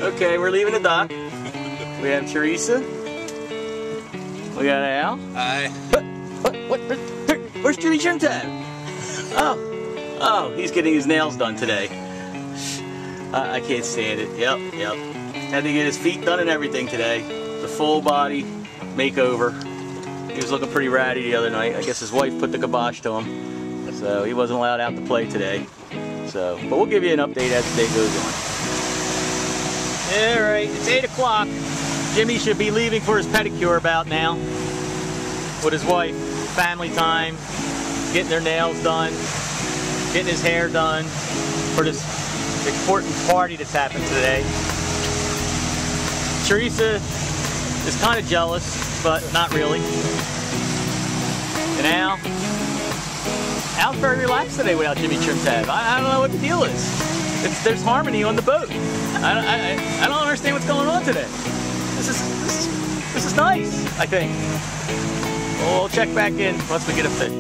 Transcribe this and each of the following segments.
Okay, we're leaving the dock. We have Teresa. We got Al. Hi. Where's Jimmy Trim Tab? Oh, he's getting his nails done today. I can't stand it. Yep. Had to get his feet done and everything today. The full body makeover. He was looking pretty ratty the other night. I guess his wife put the kibosh to him, so he wasn't allowed out to play today. So, but we'll give you an update as the day goes on. All right, it's 8 o'clock. Jimmy should be leaving for his pedicure about now with his wife. Family time, getting their nails done, getting his hair done for this important party that's happened today. Teresa is kind of jealous, but not really. And Al's very relaxed today without Jimmy Trim Tab. I don't know what the deal is. There's harmony on the boat. I don't understand what's going on today. This is nice, I think. We'll check back in once we get a fish.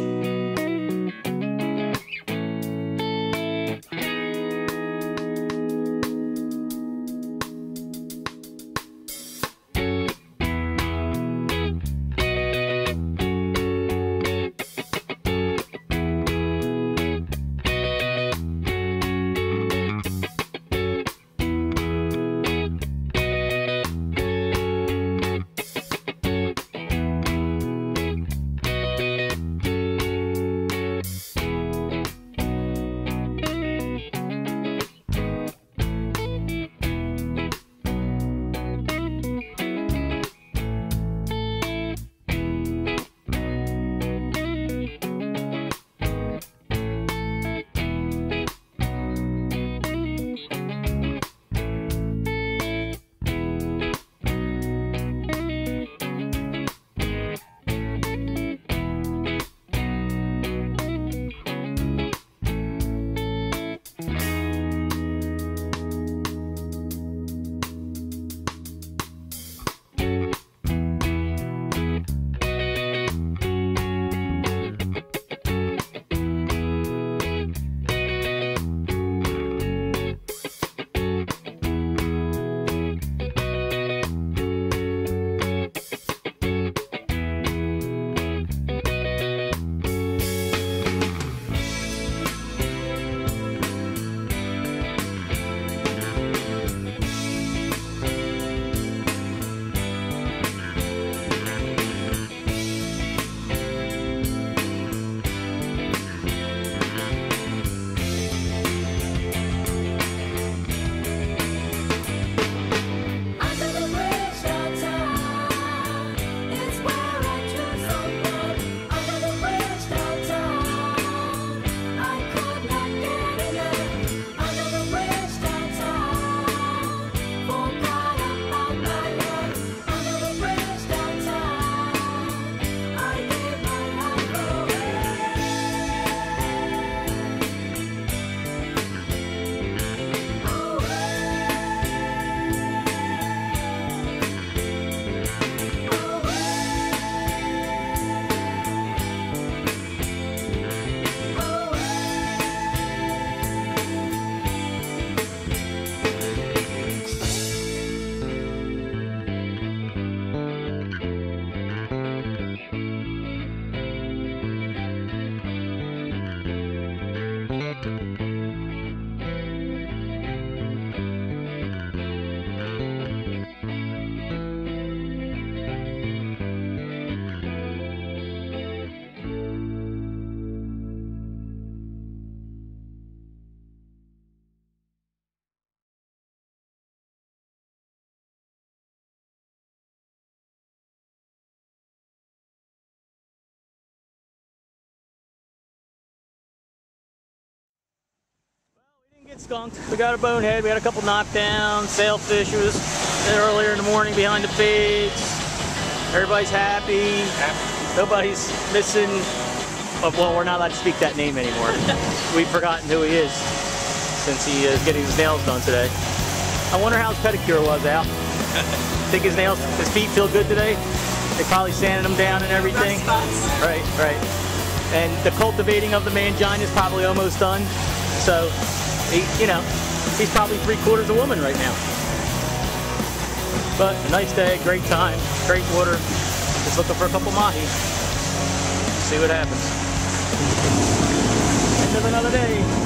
Get skunked. We got a bonehead. We had a couple knockdowns. Sailfish was earlier in the morning behind the pigs. Everybody's happy. Nobody's missing. Well, we're not allowed to speak that name anymore. We've forgotten who he is since he is getting his nails done today. I wonder how his pedicure was, Al. Think his feet feel good today? They probably sanded them down and everything. Right. And the cultivating of the mangina is probably almost done. So, you know, he's probably 3/4 a woman right now. But a nice day, great time, great water. Just looking for a couple mahi. See what happens. End of another day.